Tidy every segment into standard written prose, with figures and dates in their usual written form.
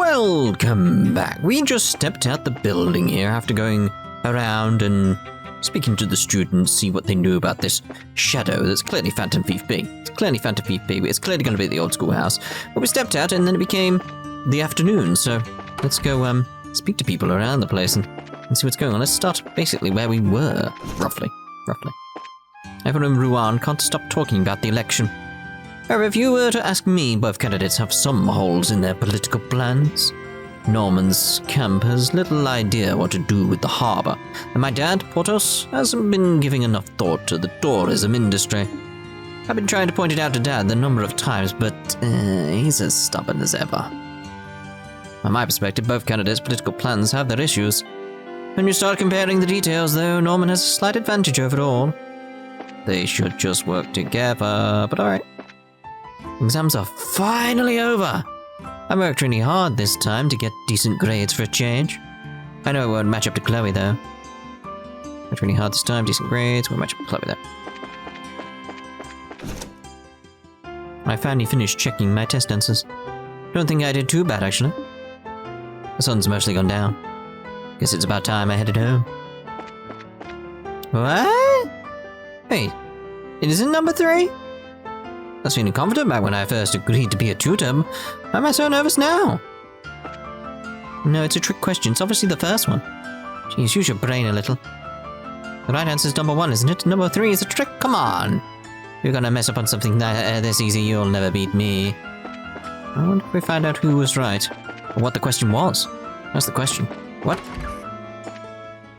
Welcome back. We just stepped out the building here after going around and speaking to the students, see what they knew about this shadow that's clearly Phantom Thief B. It's clearly Phantom Thief B, but it's clearly going to be the Old Schoolhouse. But we stepped out and then it became the afternoon, so let's go speak to people around the place and see what's going on. Let's start basically where we were, roughly. Everyone in Rouen can't stop talking about the election. However, if you were to ask me, both candidates have some holes in their political plans. Norman's camp has little idea what to do with the harbour, and my dad, Portos, hasn't been giving enough thought to the tourism industry. I've been trying to point it out to Dad a number of times, but he's as stubborn as ever. From my perspective, both candidates' political plans have their issues. When you start comparing the details, though, Norman has a slight advantage over it all. They should just work together, but alright. Exams are finally over. I worked really hard this time to get decent grades for a change. I know it won't match up to Chloe, though. Worked really hard this time, decent grades, won't match up to Chloe, though. I finally finished checking my test answers. Don't think I did too bad, actually. The sun's mostly gone down. Guess it's about time I headed home. What? Wait, it isn't number 3? I was feeling confident back when I first agreed to be a tutor. Why am I so nervous now? No, it's a trick question. It's obviously the first one. Jeez, use your brain a little. The right answer is number 1, isn't it? Number 3 is a trick. Come on. If you're gonna mess up on something this easy, you'll never beat me. I wonder if we find out who was right. Or what the question was. That's the question. What?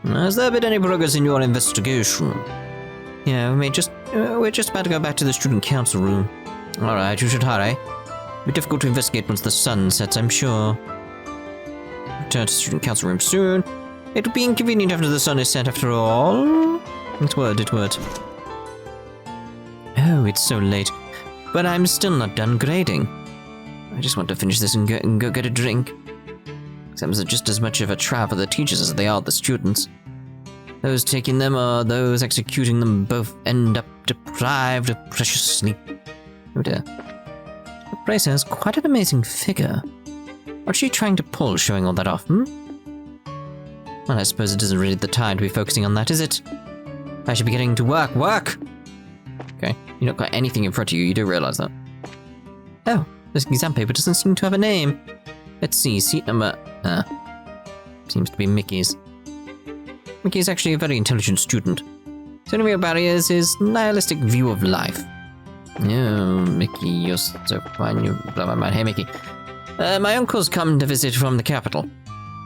Has there been any progress in your investigation? Yeah, we're just about to go back to the student council room. Alright, you should hurry. It'll be difficult to investigate once the sun sets, I'm sure. Return to student council room soon. It'll be inconvenient after the sun is set, after all. It would. Oh, it's so late. But I'm still not done grading. I just want to finish this and go get a drink. Exams are just as much of a trial for the teachers as they are the students. Those taking them or those executing them both end up deprived of precious sleep. Oh dear. The Bracer has quite an amazing figure. What's she trying to pull showing all that off, Well, I suppose it isn't really the time to be focusing on that, is it? I should be getting to work. Work! Okay, you don't got anything in front of you, you do realise that. Oh, this exam paper doesn't seem to have a name. Let's see, seat number... seems to be Mickey's. Mickey is actually a very intelligent student. His only real barrier is his nihilistic view of life. Oh, Mickey, you're so fine, you blow my mind. Hey, Mickey. My uncle's come to visit from the capital.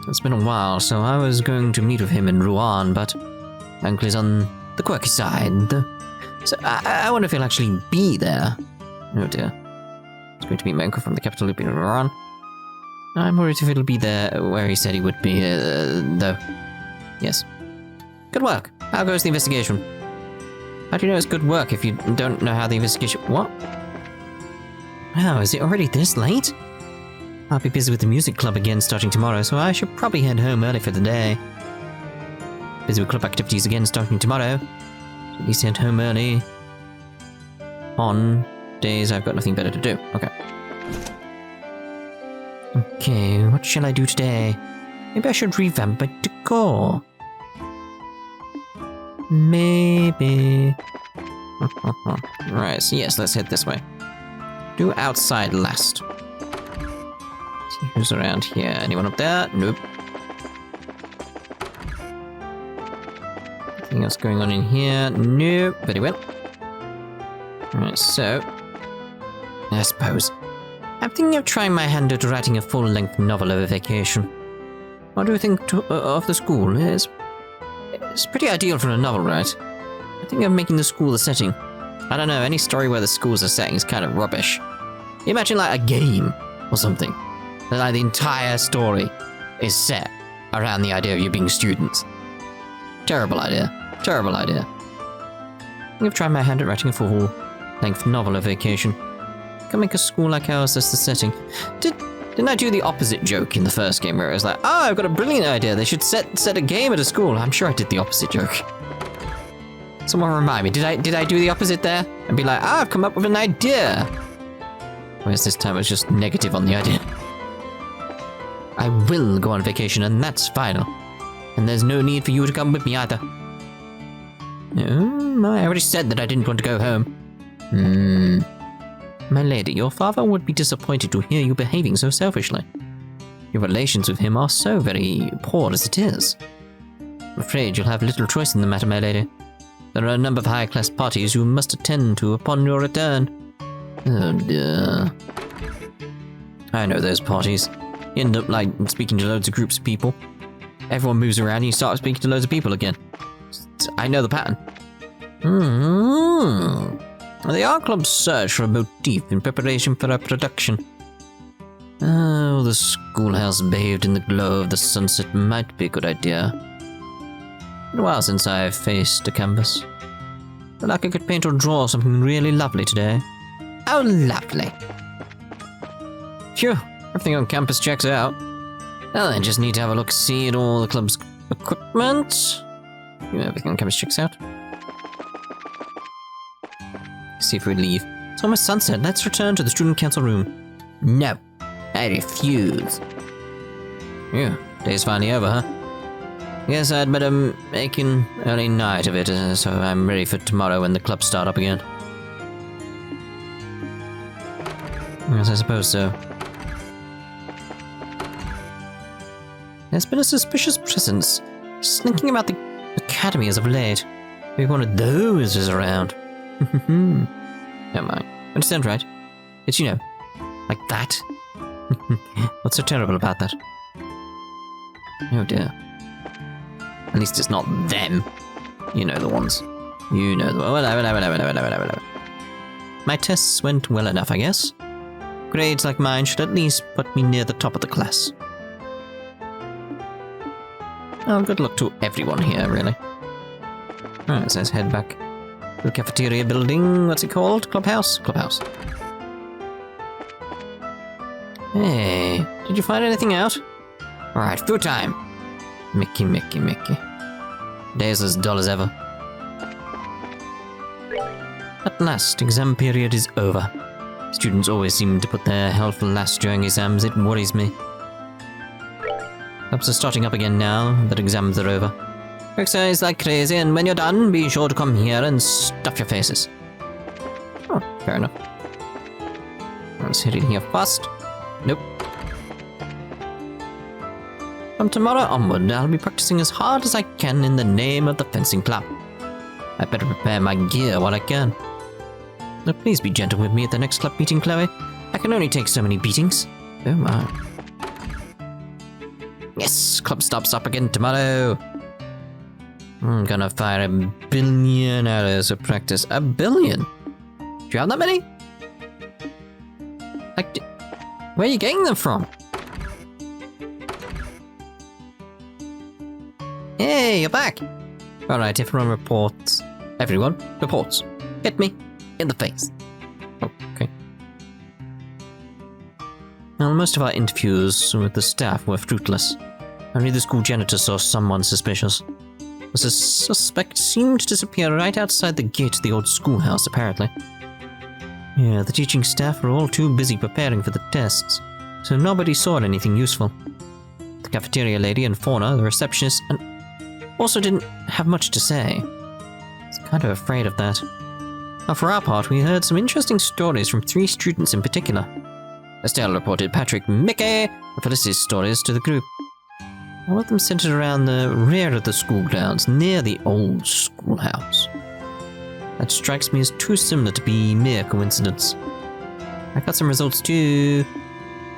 It's been a while, so I was going to meet with him in Rouen, but my uncle is on the quirky side. So I wonder if he'll actually be there. Oh dear. It's going to meet my uncle from the capital in Rouen. I'm worried if it'll be there where he said he would be, though. Yes. Good work. How goes the investigation? How do you know it's good work if you don't know how the investigation... What? Wow, is it already this late? I'll be busy with the music club again starting tomorrow, so I should probably head home early for the day. Busy with club activities again starting tomorrow. So at least head home early. On days I've got nothing better to do. Okay, what shall I do today? Maybe I should revamp my decor. Maybe. Right, so yes, let's head this way. Do outside last. See who's around here. Anyone up there? Nope. Anything else going on in here? Nope. Very well. Alright, so... I suppose. I'm thinking of trying my hand at writing a full-length novel over vacation. What do you think of the school? It's pretty ideal for a novel, right? I think of making the school the setting. I don't know, any story where the school's a setting is kind of rubbish. You imagine like a game or something. Like the entire story is set around the idea of you being students. Terrible idea. Terrible idea. I think I've tried my hand at writing a full-length novel over vacation. Can make a school like ours as the setting. Didn't I do the opposite joke in the first game where it was like, oh, I've got a brilliant idea. They should set a game at a school. I'm sure I did the opposite joke. Someone remind me. Did I do the opposite there? And be like, I've come up with an idea. Whereas this time it was just negative on the idea. I will go on vacation, and that's final. And there's no need for you to come with me either. No, I already said that I didn't want to go home. My lady, your father would be disappointed to hear you behaving so selfishly. Your relations with him are so very poor as it is. I'm afraid you'll have little choice in the matter, my lady. There are a number of high-class parties you must attend to upon your return. Oh dear. I know those parties. You end up, like, speaking to loads of groups of people. Everyone moves around and you start speaking to loads of people again. I know the pattern. The art club search for a motif in preparation for a production. Oh, the schoolhouse bathed in the glow of the sunset might be a good idea. Been a while since I've faced a canvas. Feel like I could paint or draw something really lovely today. How lovely! Phew, everything on campus checks out. Well, I just need to have a look-see at all the club's equipment. Everything on campus checks out. See if we leave. It's almost sunset. Let's return to the student council room. No, I refuse. Yeah, day's finally over, huh? Guess I'd better make an early night of it, so I'm ready for tomorrow when the clubs start up again. Yes, I suppose so. There's been a suspicious presence slinking about the academy as of late. Maybe one of those is around. Never mind. Understand, right? It's, like that. What's so terrible about that? Oh dear. At least it's not them. You know the ones. You know the ones. My tests went well enough, I guess. Grades like mine should at least put me near the top of the class. Oh, good luck to everyone here, really. Alright, so let's head back to the cafeteria building. What's it called? Clubhouse? Clubhouse. Hey, did you find anything out? Alright, food time. Mickey. Day's as dull as ever. At last, exam period is over. Students always seem to put their health last during exams. It worries me. Clubs are starting up again now that exams are over. Exercise like crazy, and when you're done, be sure to come here and stuff your faces. Oh, fair enough. Let's hit in here first. Nope. From tomorrow onward, I'll be practicing as hard as I can in the name of the fencing club. I better prepare my gear while I can. Now, please be gentle with me at the next club meeting, Chloe. I can only take so many beatings. Oh my. Yes, club stops up again tomorrow. I'm gonna fire 1 billion arrows of practice. 1 billion? Do you have that many? Like, where are you getting them from? Hey, you're back! Alright, everyone reports. Everyone reports. Hit me in the face. Okay. Well, most of our interviews with the staff were fruitless. Only the school janitor saw someone suspicious. The suspect seemed to disappear right outside the gate of the old schoolhouse, apparently. Yeah, the teaching staff were all too busy preparing for the tests, so nobody saw anything useful. The cafeteria lady and Fauna, the receptionist, and also didn't have much to say. I was kind of afraid of that. Now, for our part, we heard some interesting stories from 3 students in particular. Estelle reported Patrick, Mickey, and Felicity's stories to the group. All of them centered around the rear of the school grounds, near the old schoolhouse. That strikes me as too similar to be mere coincidence. I got some results too.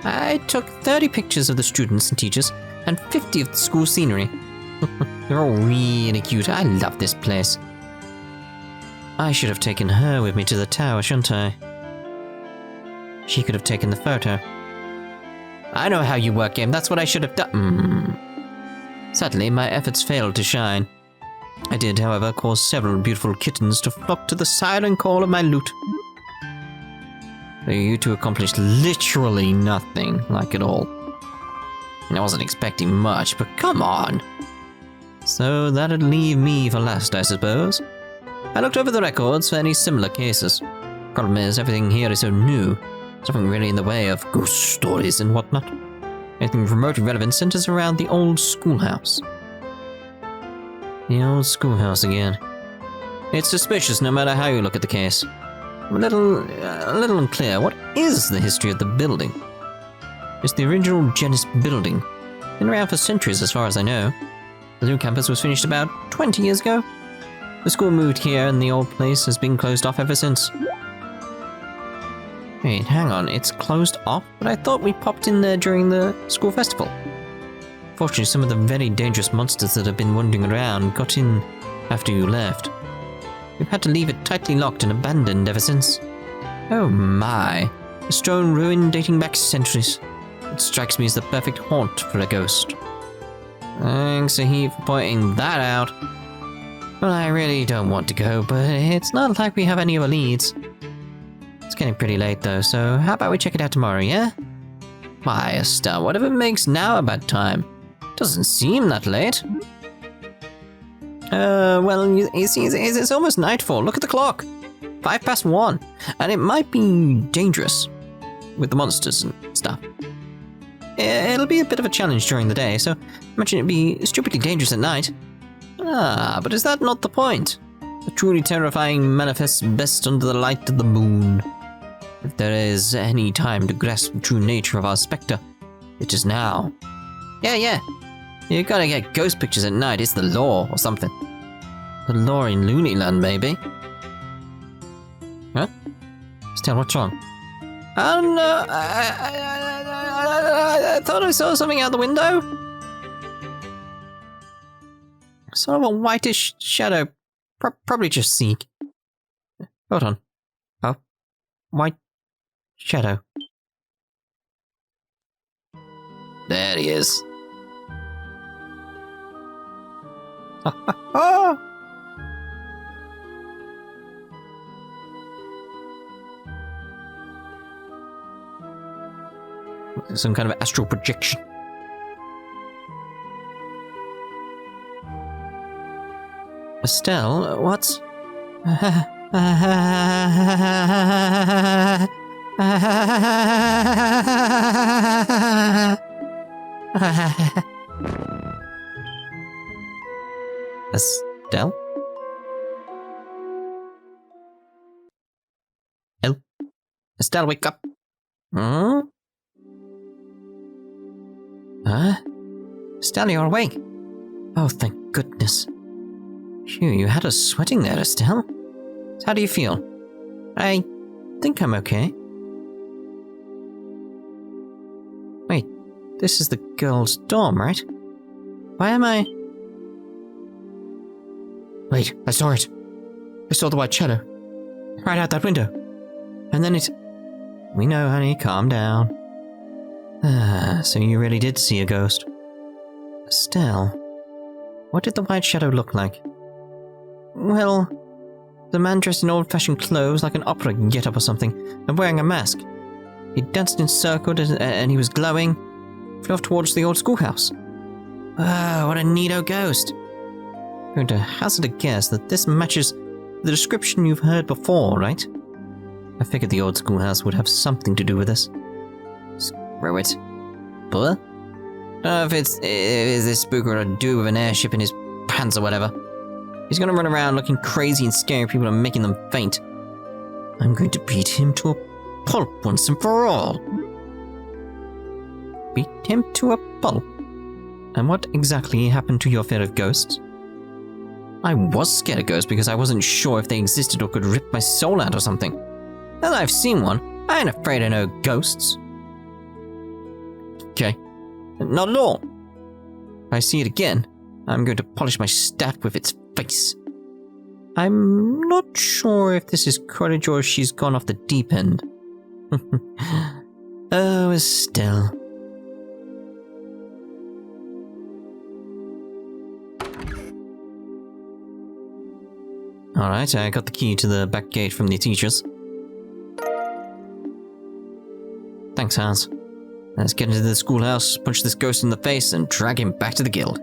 I took 30 pictures of the students and teachers, and 50 of the school scenery. They're all really cute. I love this place. I should have taken her with me to the tower, shouldn't I? She could have taken the photo. I know how you work, game. That's what I should have done. Sadly, my efforts failed to shine. I did, however, cause several beautiful kittens to flock to the siren call of my lute. So you two accomplished literally nothing, like at all. I wasn't expecting much, but come on. So that'd leave me for last, I suppose. I looked over the records for any similar cases. Problem is, everything here is so new. There's nothing really in the way of ghost stories and whatnot. I anything remotely relevant centers around the Old Schoolhouse. The Old Schoolhouse again. It's suspicious no matter how you look at the case. I'm a little unclear. What is the history of the building? It's the original Genesis building. Been around for centuries as far as I know. The new campus was finished about 20 years ago. The school moved here and the old place has been closed off ever since. Wait, hang on, it's closed off? But I thought we popped in there during the school festival. Fortunately, some of the very dangerous monsters that have been wandering around got in after you left. We've had to leave it tightly locked and abandoned ever since. Oh my, a stone ruin dating back centuries. It strikes me as the perfect haunt for a ghost. Thanks a heap for pointing that out. Well, I really don't want to go, but it's not like we have any other leads. It's getting pretty late though, so how about we check it out tomorrow, yeah? Why, Estelle, whatever makes now a bad time. Doesn't seem that late. Well, you see, it's almost nightfall. Look at the clock. 1:05, and it might be dangerous with the monsters and stuff. It'll be a bit of a challenge during the day, so imagine it'd be stupidly dangerous at night. Ah, but is that not the point? The truly terrifying manifests best under the light of the moon. If there is any time to grasp the true nature of our spectre, it is now. Yeah. You gotta get ghost pictures at night, it's the law or something. The law in Looneyland, maybe. Huh? Estelle, what's wrong? I don't know. I thought I saw something out the window. Sort of a whitish shadow. Probably just Zeke. Hold on. Oh. White shadow. There he is. Some kind of astral projection. Estelle, what's... Estelle? Estelle, wake up! Hmm? Huh? Estelle, you're awake! Oh, thank goodness. Phew, you had us sweating there, Estelle. How do you feel? I think I'm okay. Wait, this is the girls' dorm, right? Why am I... Wait, I saw it. I saw the white shadow. Right out that window. And then it... We know, honey, calm down. Ah, so you really did see a ghost. Estelle, what did the white shadow look like? Well, the man dressed in old-fashioned clothes like an opera get-up or something, and wearing a mask. He danced and circled and he was glowing. Flew off towards the old schoolhouse. Oh, what a neato ghost. I'm going to hazard a guess that this matches the description you've heard before, right? I figured the old schoolhouse would have something to do with this. Screw it. But? I don't know if it's this spook or a dude with an airship in his pants or whatever. He's gonna run around looking crazy and scaring people and making them faint. I'm going to beat him to a pulp once and for all. Beat him to a pulp? And what exactly happened to your fear of ghosts? I was scared of ghosts because I wasn't sure if they existed or could rip my soul out or something. Now that I've seen one, I ain't afraid of no ghosts. Okay. Not at all. If I see it again, I'm going to polish my staff with its face. I'm not sure if this is courage or she's gone off the deep end. Oh, Estelle. Alright, I got the key to the back gate from the teachers. Thanks, Hans. Let's get into the schoolhouse, punch this ghost in the face, and drag him back to the guild.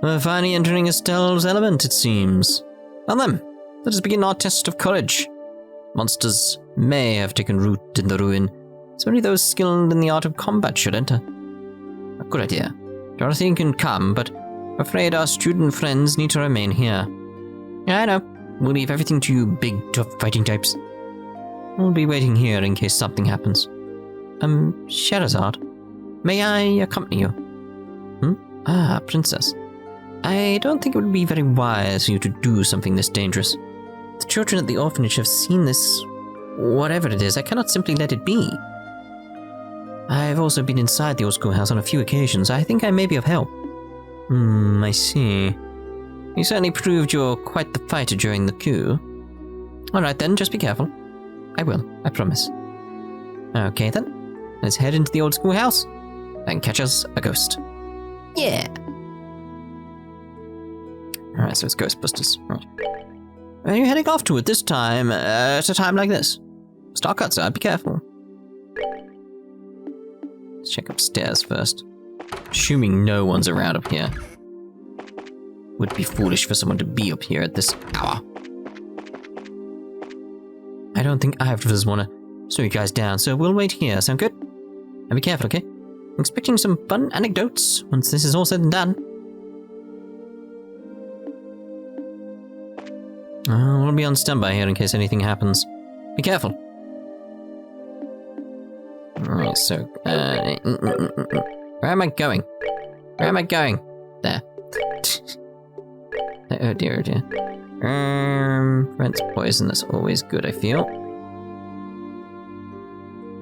We're finally entering Estelle's element, it seems. Well then, let us begin our test of courage. Monsters may have taken root in the ruin, So only those skilled in the art of combat should enter. A good idea. Dorothy can come, but I'm afraid our student friends need to remain here. Yeah, I know. We'll leave everything to you big, tough fighting types. I'll be waiting here in case something happens. Sherazade, may I accompany you? Ah, Princess. I don't think it would be very wise for you to do something this dangerous. The children at the orphanage have seen this. Whatever it is, I cannot simply let it be. I've also been inside the Old Schoolhouse on a few occasions. I think I may be of help. I see. You certainly proved you're quite the fighter during the coup. Alright then, just be careful. I will, I promise. Okay then, let's head into the Old Schoolhouse and catch us a ghost. Yeah! Alright, so it's Ghostbusters. Right. Where are you heading off to at this time, at a time like this? Star outside, be careful. Let's check upstairs first. Assuming no one's around up here. Would be foolish for someone to be up here at this hour. I don't think either of us want to slow you guys down, so we'll wait here. Sound good? And be careful, okay? I'm expecting some fun anecdotes once this is all said and done. We'll be on standby here in case anything happens. Be careful. Alright, so, where am I going? Where am I going? There. Oh dear, oh dear. Rent's poison, that's always good, I feel.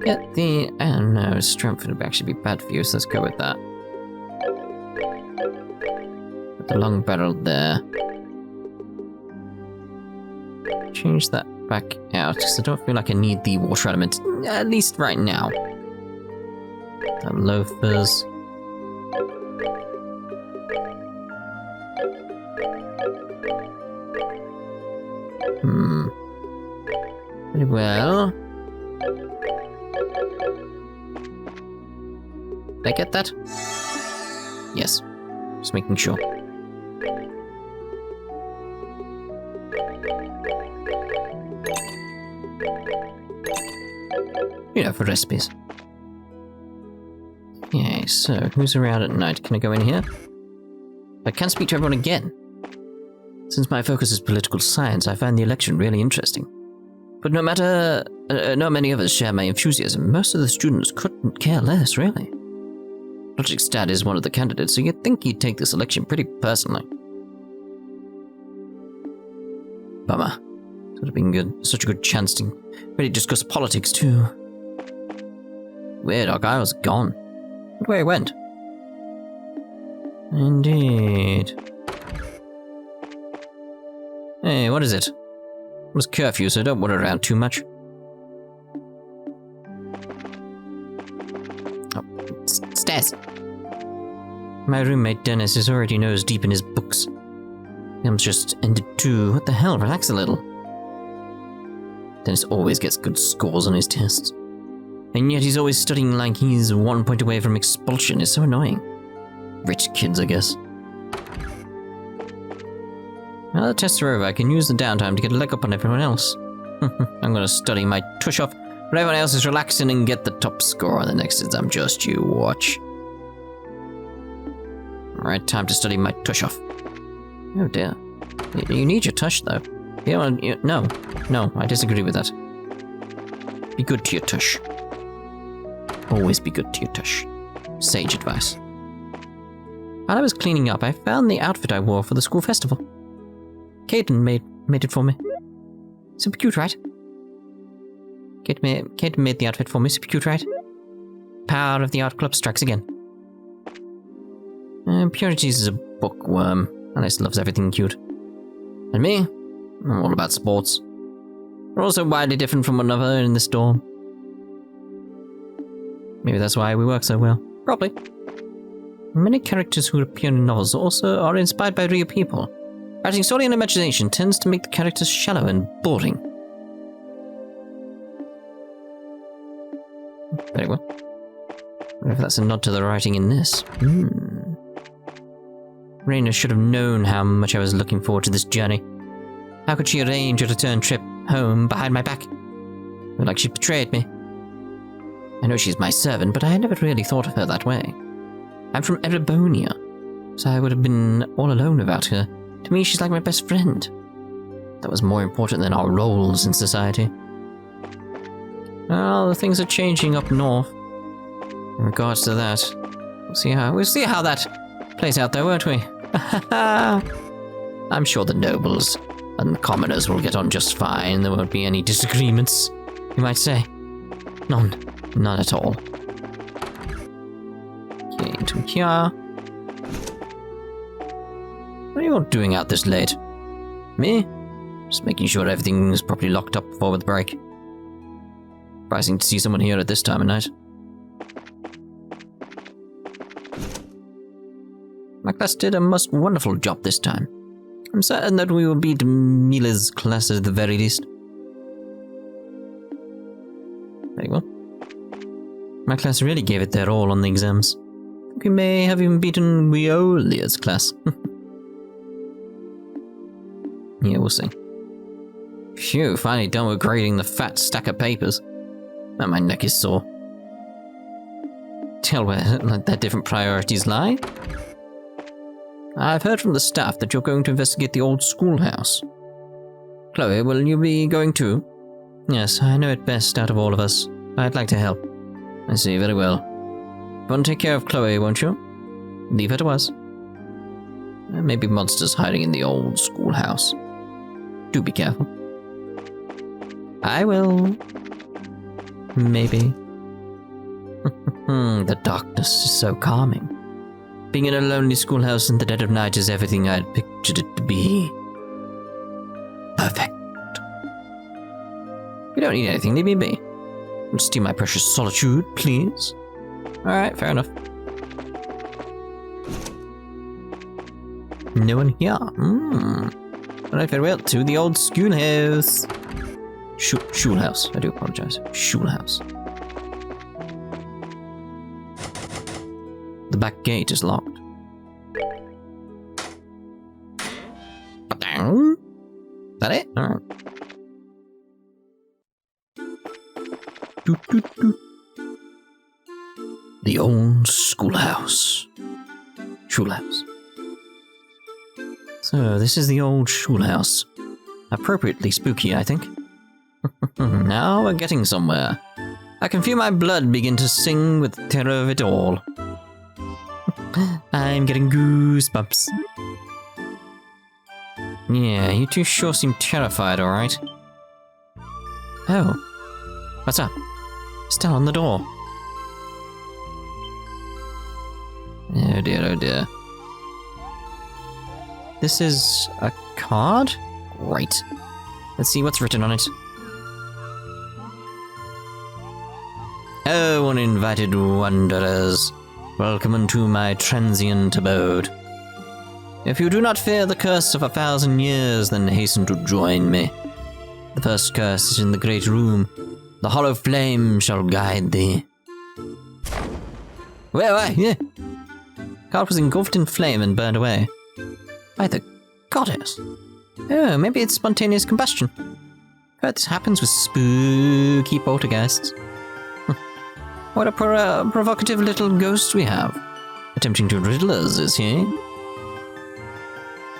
Get the... I don't know, strength would actually be bad for you, so let's go with that. Put the long barrel there. Change that back out, because I don't feel like I need the water element, at least right now. The loafers. Very well. Did I get that? Yes. Just making sure. You know, for recipes. Okay, so who's around at night? Can I go in here? I can't speak to everyone again. Since my focus is political science, I find the election really interesting. But no matter, not many of us share my enthusiasm. Most of the students couldn't care less, really. Logic Stat is one of the candidates, so you'd think he'd take this election pretty personally. Bummer. This would have been good. Such a good chance to really discuss politics, too. Weird, our guy was gone. Look where he went. Indeed. Hey, what is it? It was curfew, so don't wander around too much. Oh, stairs. My roommate Dennis is already nose deep in his books. Film's just ended too. What the hell? Relax a little. Dennis always gets good scores on his tests. And yet he's always studying like he's 1 point away from expulsion. It's so annoying. Rich kids, I guess. Now the tests are over, I can use the downtime to get a leg up on everyone else. I'm gonna study my tush off, but everyone else is relaxing and get the top score on the next exam. Just you watch. Alright, time to study my tush off. Oh dear. You need your tush though. No, I disagree with that. Be good to your tush. Always be good to your tush. Sage advice. While I was cleaning up, I found the outfit I wore for the school festival. Caden made it for me. Super cute, right? Caden made the outfit for me. Super cute, right? Power of the art club strikes again. Purities is a bookworm. Alice loves everything cute. And me? I'm all about sports. We're also widely different from one another in this dorm. Maybe that's why we work so well. Probably. Many characters who appear in novels also are inspired by real people. Writing solely on imagination tends to make the characters shallow and boring. Very well. I wonder if that's a nod to the writing in this. Raina should have known how much I was looking forward to this journey. How could she arrange a return trip home behind my back? Felt like she betrayed me. I know she's my servant, but I never really thought of her that way. I'm from Erebonia, so I would have been all alone without her. To me, she's like my best friend. That was more important than our roles in society. Well, things are changing up north. In regards to that, we'll see how that plays out though, won't we? I'm sure the nobles and the commoners will get on just fine. There won't be any disagreements, you might say. None at all. Okay, into here. What are you all doing out this late? Me? Just making sure everything's properly locked up before the break. Surprising to see someone here at this time of night. My class did a most wonderful job this time. I'm certain that we will beat Mila's class at the very least. Very well. My class really gave it their all on the exams. I think we may have even beaten Violia's class. Yeah, we'll see. Phew, finally done with grading the fat stack of papers. Now my neck is sore. Tell where their different priorities lie. I've heard from the staff that you're going to investigate the old schoolhouse. Chloe, will you be going too? Yes, I know it best out of all of us. I'd like to help. I see, very well. You want to take care of Chloe, won't you? Leave her to us. There may be monsters hiding in the old schoolhouse. Do be careful. I will. Maybe. The darkness is so calming. Being in a lonely schoolhouse in the dead of night is everything I'd pictured it to be. Perfect. You don't need anything, leave me be. Don't steal my precious solitude, please. Alright, fair enough. No one here. Alright, farewell to the old schoolhouse. Schoolhouse. I do apologize. Schoolhouse. The back gate is locked. Is that it? Alright. The old schoolhouse. Schoolhouse. So, this is the old schoolhouse. Appropriately spooky, I think. Now we're getting somewhere. I can feel my blood begin to sing with the terror of it all. I'm getting goosebumps. Yeah, you two sure seem terrified, alright? Oh. What's up? Still on the door. Oh dear, oh dear. This is a card? Great. Let's see what's written on it. Oh, uninvited wanderers. Welcome unto my transient abode. If you do not fear the curse of 1,000 years, then hasten to join me. The first curse is in the great room. The hollow flame shall guide thee. Wait. Yeah. Card was engulfed in flame and burned away. By the goddess. Oh, maybe it's spontaneous combustion. Heard this happens with spooky poltergeists. What a provocative little ghost we have. Attempting to riddle us, is he?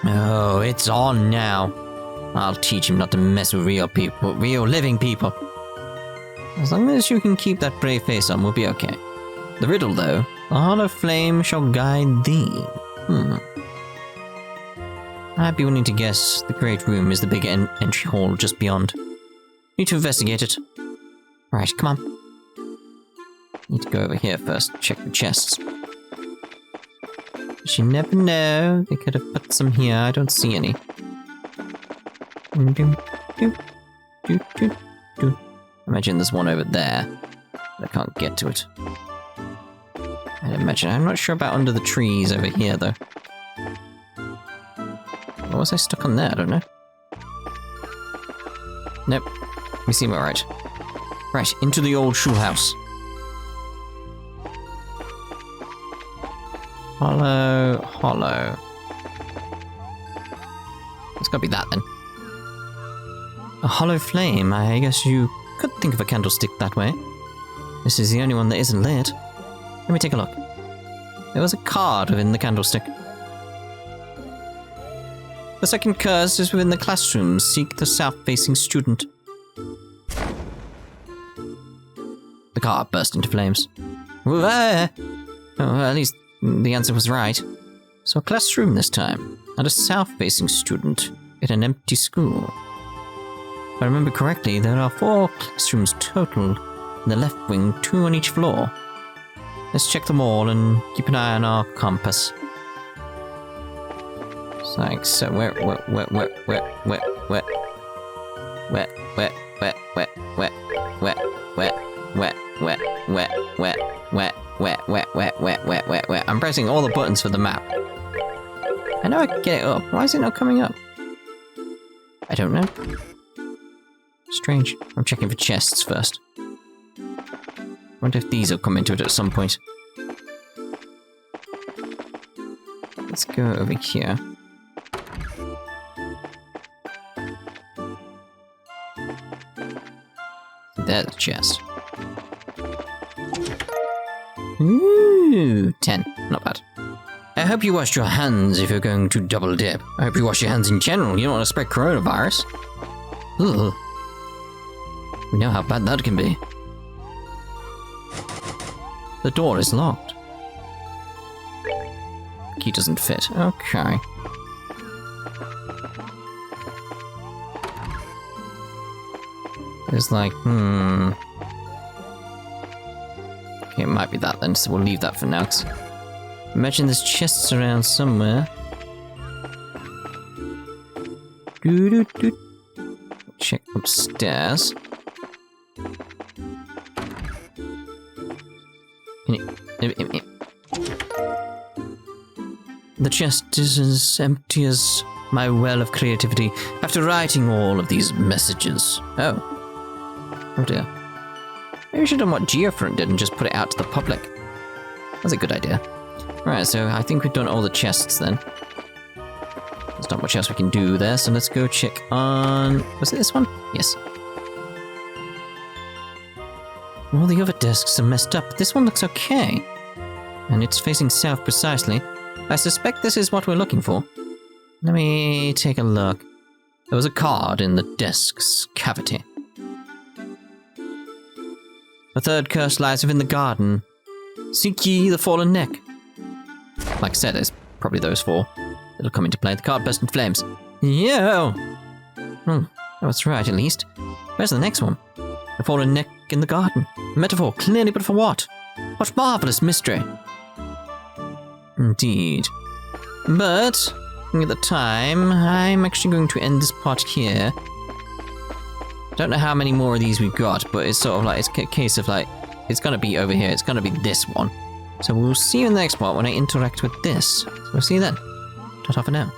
Oh, it's on now. I'll teach him not to mess with real people, real living people. As long as you can keep that brave face on, we'll be okay. The riddle, though. The hollow flame shall guide thee. I'd be willing to guess the great room is the big entry hall just beyond. Need to investigate it. Right, come on. Need to go over here first, check the chests. But you never know, they could have put some here, I don't see any. Imagine there's one over there, but I can't get to it. I'd imagine, I'm not sure about under the trees over here though. Or was I stuck on there? I don't know. Nope, we seem alright. Right, into the old schoolhouse. Hollow. It's gotta be that then. A hollow flame, I guess you could think of a candlestick that way. This is the only one that isn't lit. Let me take a look. There was a card within the candlestick. The second curse is within the classroom. Seek the south-facing student. The card burst into flames. Oh, at least the answer was right. So a classroom this time, and a south-facing student in an empty school. If I remember correctly, there are 4 classrooms total in the left wing, 2 on each floor. Let's check them all and keep an eye on our compass. It's like, so where, I'm pressing all the buttons for the map. I know I can get it up. Why is it not coming up? I don't know. Strange. I'm checking for chests first. Wonder if these will come into it at some point. Let's go over here. There's a chest. Ooh, 10. Not bad. I hope you washed your hands if you're going to double dip. I hope you wash your hands in general. You don't want to spread coronavirus. Ugh. We know how bad that can be. The door is locked. Key doesn't fit. Okay. There's like, Okay, it might be that then, so we'll leave that for now. Imagine there's chests around somewhere. Check upstairs. The chest is as empty as my well of creativity after writing all of these messages. Oh dear. Maybe we should have done what Geofront did and just put it out to the public. That's a good idea. Right, so I think we've done all the chests then. There's not much else we can do there, so let's go check on... Was it this one? Yes. All the other desks are messed up, but this one looks okay. And it's facing south precisely. I suspect this is what we're looking for. Let me take a look. There was a card in the desk's cavity. The third curse lies within the garden. Seek ye the fallen neck. Like I said, there's probably those 4 that'll come into play. The card burst into flames. Yo! That's right, at least. Where's the next one? The fallen neck in the garden. A metaphor, clearly, but for what? What marvelous mystery. Indeed. But, looking at the time, I'm actually going to end this part here. I don't know how many more of these we've got, but it's sort of like, it's a case of like, it's gonna be over here, it's gonna be this one. So we'll see you in the next part when I interact with this. So we'll see you then. Ta-ta for now.